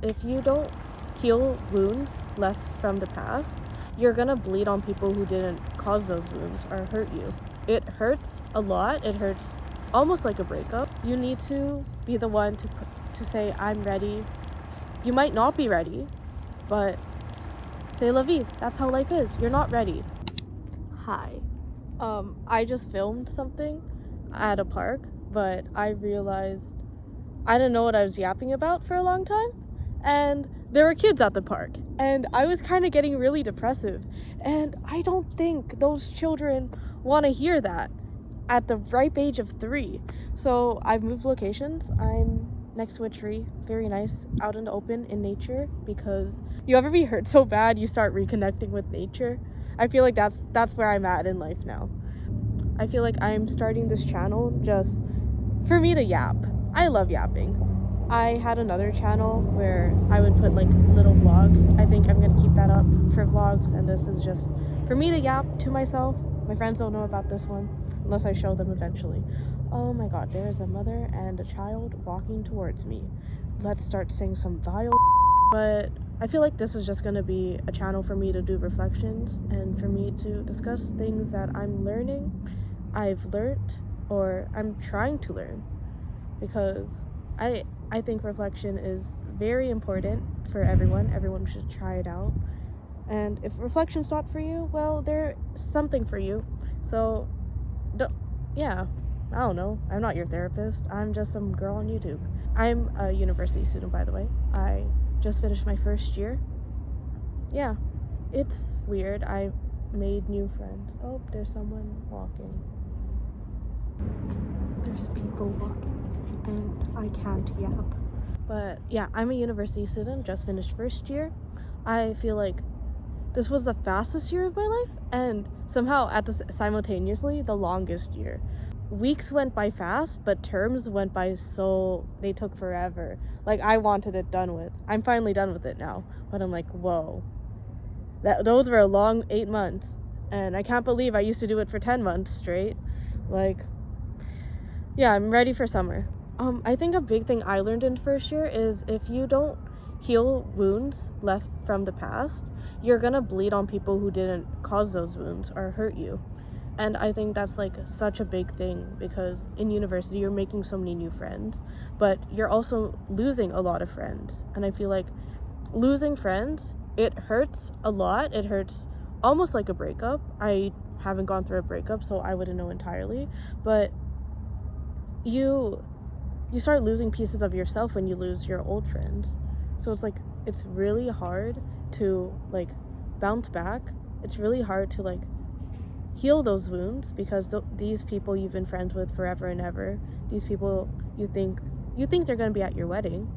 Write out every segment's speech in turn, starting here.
If you don't heal wounds left from the past, you're gonna bleed on people who didn't cause those wounds or hurt you. It hurts a lot. It hurts almost like a breakup. You need to be the one to say, I'm ready. You might not be ready, but c'est la vie. That's how life is. You're not ready. Hi. I just filmed something at a park, but I realized I didn't know what I was yapping about for a long time. And there were kids at the park, and I was kind of getting really depressive. And I don't think those children want to hear that at the ripe age of 3. So I've moved locations. I'm next to a tree, very nice, out in the open in nature, because you ever be hurt so bad you start reconnecting with nature? I feel like that's where I'm at in life now. I feel like I'm starting this channel just for me to yap. I love yapping. I had another channel where I would put like little vlogs. I think I'm gonna keep that up for vlogs, and this is just for me to yap to myself. My friends don't know about this one unless I show them eventually. Oh my god, there is a mother and a child walking towards me. Let's start saying some vile but I feel like this is just gonna be a channel for me to do reflections and for me to discuss things that I'm learning, I've learned, or I'm trying to learn, because I think reflection is very important for everyone. Everyone should try it out. And if reflection's not for you, well, there's something for you. So, yeah, I don't know. I'm not your therapist. I'm just some girl on YouTube. I'm a university student, by the way. I just finished my first year. Yeah, it's weird. I made new friends. Oh, there's someone walking. There's people walking, and I can't yap. But yeah, I'm a university student, just finished first year. I feel like this was the fastest year of my life, and somehow simultaneously the longest year. Weeks went by fast, but terms went by they took forever. Like, I wanted it done with. I'm finally done with it now, but I'm like, whoa. Those were a long 8 months, and I can't believe I used to do it for 10 months straight. Like, yeah, I'm ready for summer. I think a big thing I learned in first year is if you don't heal wounds left from the past, you're gonna bleed on people who didn't cause those wounds or hurt you. And I think that's like such a big thing, because in university you're making so many new friends, but you're also losing a lot of friends. And I feel like losing friends, it hurts a lot. It hurts almost like a breakup. I haven't gone through a breakup, so I wouldn't know entirely, but you start losing pieces of yourself when you lose your old friends. So it's like, it's really hard to like bounce back. It's really hard to like heal those wounds, because these people you've been friends with forever and ever, these people you think they're going to be at your wedding,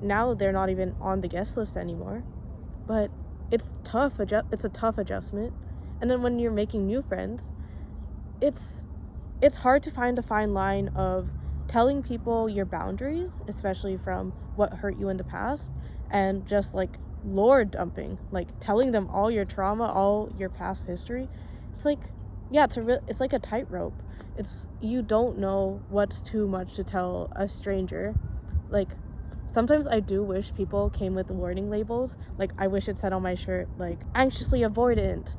now they're not even on the guest list anymore. But it's tough. It's a tough adjustment. And then when you're making new friends, it's hard to find a fine line of telling people your boundaries, especially from what hurt you in the past, and just like lore dumping, like telling them all your trauma, all your past history. It's like, yeah, it's like a tightrope. You don't know what's too much to tell a stranger. Like, sometimes I do wish people came with warning labels. Like, I wish it said on my shirt, like, anxiously avoidant.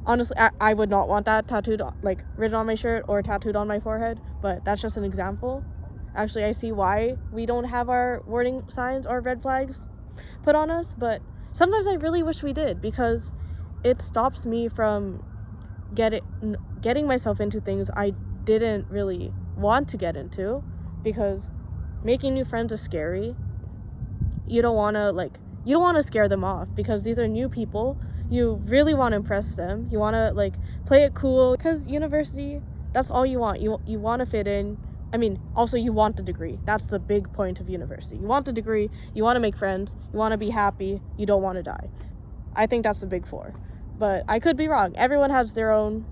Honestly, I would not want that tattooed, like, written on my shirt or tattooed on my forehead, but that's just an example. Actually, I see why we don't have our warning signs or red flags put on us, but sometimes I really wish we did, because it stops me from getting myself into things I didn't really want to get into, because making new friends is scary. You don't want to scare them off, because these are new people. You really want to impress them. You want to like play it cool, because university, that's all you want. You want to fit in. I mean, also you want the degree. That's the big point of university. You want the degree, you want to make friends, you want to be happy, you don't want to die. I think that's the big 4. But I could be wrong. Everyone has their own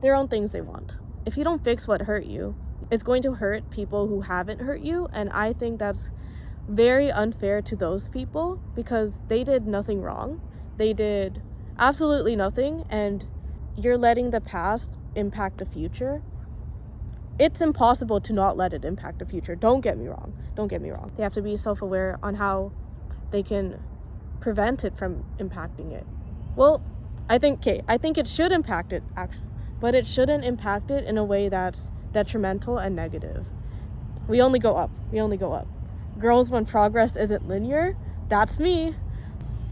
things they want. If you don't fix what hurt you, it's going to hurt people who haven't hurt you, and I think that's very unfair to those people, because they did nothing wrong. They did absolutely nothing, and you're letting the past impact the future. It's impossible to not let it impact the future. Don't get me wrong. They have to be self-aware on how they can prevent it from impacting it. Well, I think it should impact it, actually, but it shouldn't impact it in a way that's detrimental and negative. We only go up. Girls, when progress isn't linear, that's me.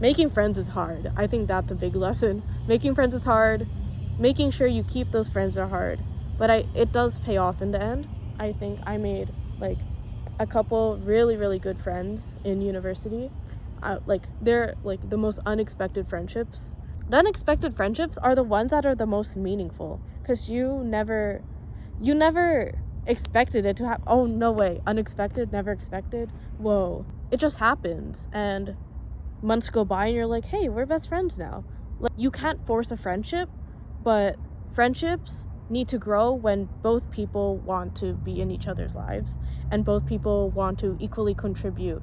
Making friends is hard. I think that's a big lesson. Making friends is hard. Making sure you keep those friends are hard. But it does pay off in the end. I think I made like a couple really, really good friends in university. They're like the most unexpected friendships. The unexpected friendships are the ones that are the most meaningful, because you never expected it to happen. Oh, no way. Unexpected, never expected. Whoa. It just happens. And months go by and you're like, hey, we're best friends now. Like, you can't force a friendship, but friendships need to grow when both people want to be in each other's lives and both people want to equally contribute.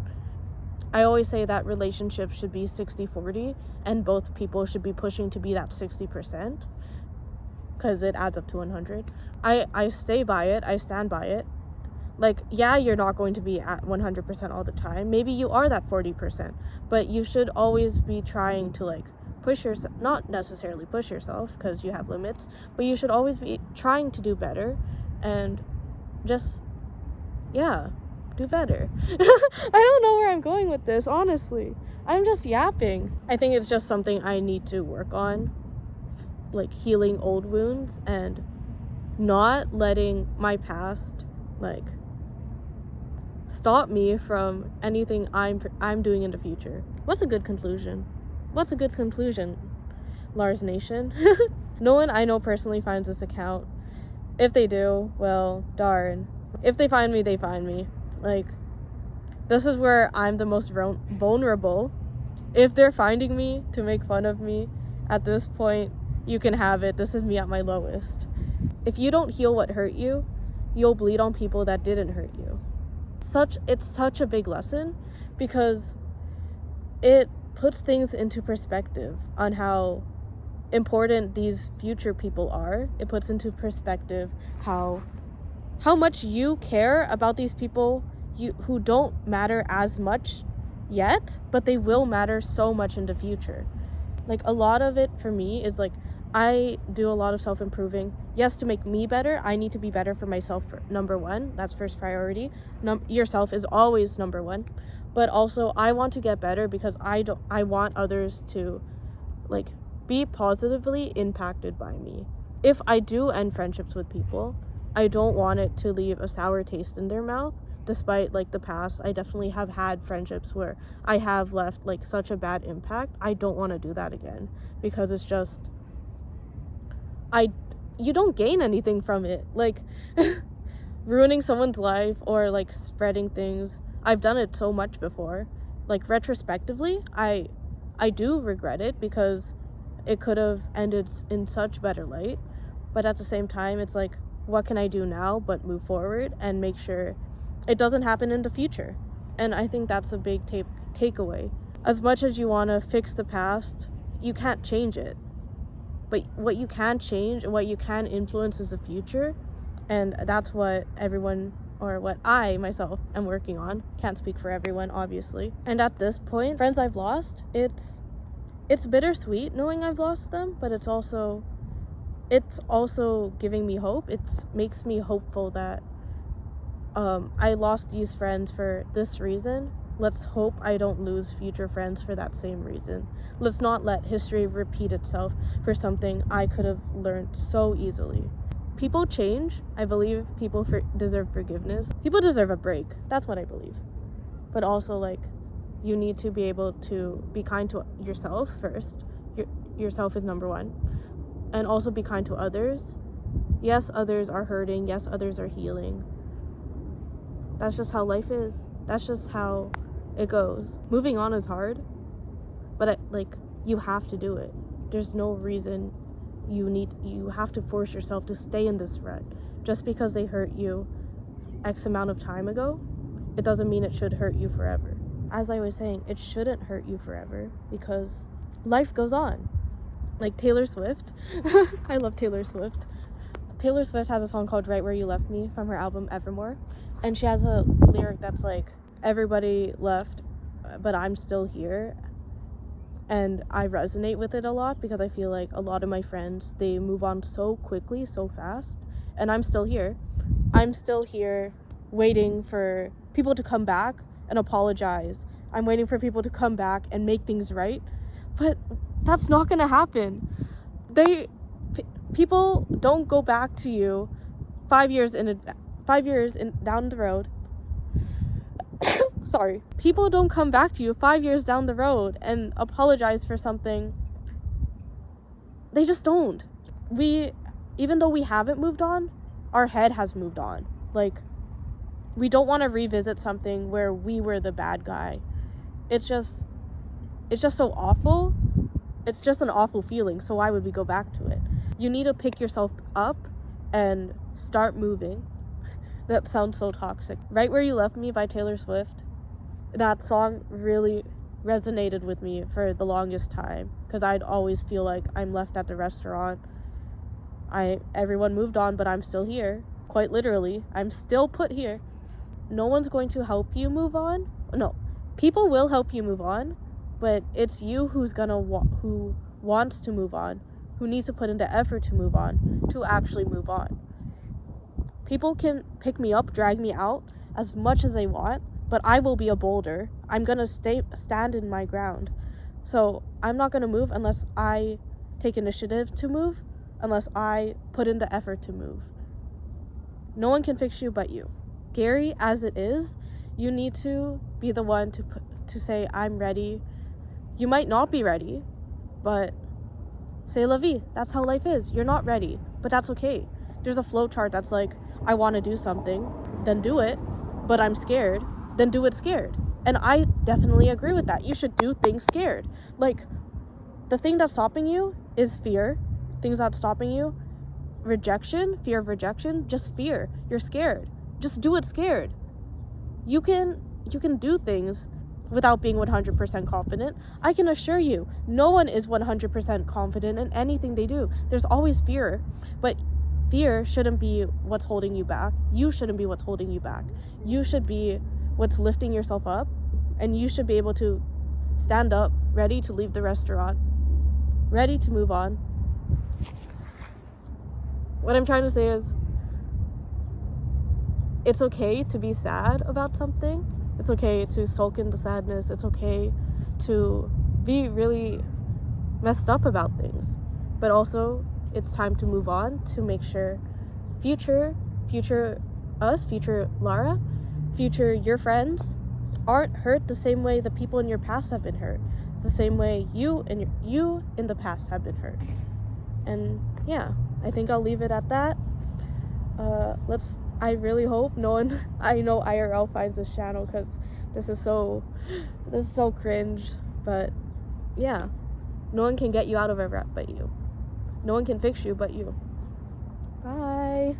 I always say that relationships should be 60-40 and both people should be pushing to be that 60%, because it adds up to 100. I stay by it. I stand by it. Like, yeah, you're not going to be at 100% all the time. Maybe you are that 40%, but you should always be trying to like push yourself, not necessarily push yourself because you have limits, but you should always be trying to do better and just, yeah, do better. I don't know where I'm going with this, honestly. I'm just yapping. I think it's just something I need to work on, like healing old wounds and not letting my past like stop me from anything I'm doing in the future. What's a good conclusion, Lars Nation? No one I know personally finds this account. If they do, well, darn. If they find me, they find me. Like, this is where I'm the most vulnerable. If they're finding me to make fun of me, at this point, you can have it. This is me at my lowest. If you don't heal what hurt you, you'll bleed on people that didn't hurt you. It's such a big lesson, because it puts things into perspective on how important these future people are. It puts into perspective how much you care about these people who don't matter as much yet, but they will matter so much in the future. Like, a lot of it for me is like, I do a lot of self-improving. Yes, to make me better, I need to be better for myself, number one. That's first priority. Yourself is always number one. But also, I want to get better because I want others to like be positively impacted by me. If I do end friendships with people, I don't want it to leave a sour taste in their mouth. Despite like the past, I definitely have had friendships where I have left like such a bad impact. I don't want to do that again, because it's just you don't gain anything from it. Like, ruining someone's life or like spreading things. I've done it so much before. Like, retrospectively, I do regret it, because it could have ended in such better light. But at the same time, it's like, what can I do now but move forward and make sure it doesn't happen in the future? And I think that's a big takeaway. As much as you want to fix the past, you can't change it. But what you can change and what you can influence is the future. And that's what everyone, or what I myself am working on. Can't speak for everyone, obviously. And at this point, friends I've lost, it's bittersweet knowing I've lost them, but it's also giving me hope. It makes me hopeful that I lost these friends for this reason. Let's hope I don't lose future friends for that same reason. Let's not let history repeat itself for something I could have learned so easily. People change. I believe people deserve forgiveness. People deserve a break. That's what I believe. But also, like, you need to be able to be kind to yourself first. Yourself is number one. And also be kind to others. Yes, others are hurting. Yes, others are healing. That's just how life is. That's just how it goes. Moving on is hard, but you have to do it. There's no reason you have to force yourself to stay in this rut. Just because they hurt you X amount of time ago, it doesn't mean it should hurt you forever. As I was saying, it shouldn't hurt you forever, because life goes on. Like Taylor Swift. I love Taylor Swift. Taylor Swift has a song called Right Where You Left Me from her album Evermore. And she has a lyric that's like, everybody left, but I'm still here. And I resonate with it a lot because I feel like a lot of my friends, they move on so quickly, so fast, and I'm still here. I'm still here waiting for people to come back and apologize. I'm waiting for people to come back and make things right. But that's not going to happen. People don't go back to you 5 years down the road. Sorry. People don't come back to you 5 years down the road and apologize for something. They just don't. Even though we haven't moved on, our head has moved on. Like, we don't want to revisit something where we were the bad guy. It's just so awful. It's just an awful feeling. So why would we go back to it? You need to pick yourself up and start moving. That sounds so toxic. Right Where You Left Me by Taylor Swift. That song really resonated with me for the longest time because I'd always feel like I'm left at the restaurant. Everyone moved on, but I'm still here. Quite literally, I'm still put here. No one's going to help you move on. No, people will help you move on, but it's you who wants to move on, who needs to put in the effort to move on, to actually move on. People can pick me up, drag me out as much as they want, but I will be a boulder. I'm gonna stand in my ground. So I'm not gonna move unless I take initiative to move, unless I put in the effort to move. No one can fix you but you. Scary as it is, you need to be the one to say, I'm ready. You might not be ready, but c'est la vie. That's how life is. You're not ready, but that's okay. There's a flow chart that's like, I want to do something, then do it, but I'm scared, then do it scared. And I definitely agree with that. You should do things scared. Like, the thing that's stopping you is fear. Things that's stopping you, rejection, fear of rejection, just fear. You're scared. Just do it scared. You can do things without being 100% confident. I can assure you, no one is 100% confident in anything they do. There's always fear, but fear shouldn't be what's holding you back. You shouldn't be what's holding you back. You should be what's lifting yourself up, and you should be able to stand up, ready to leave the restaurant, ready to move on. What I'm trying to say is, it's okay to be sad about something. It's okay to sulk into sadness. It's okay to be really messed up about things. But also, it's time to move on, to make sure future us, future Lara, future your friends aren't hurt the same way the people in your past have been hurt, the same way you in the past have been hurt. And yeah, I think I'll leave it at that. I really hope I know IRL finds this channel, because this is so cringe. But yeah, no one can get you out of a rut but you. No one can fix you but you. Bye.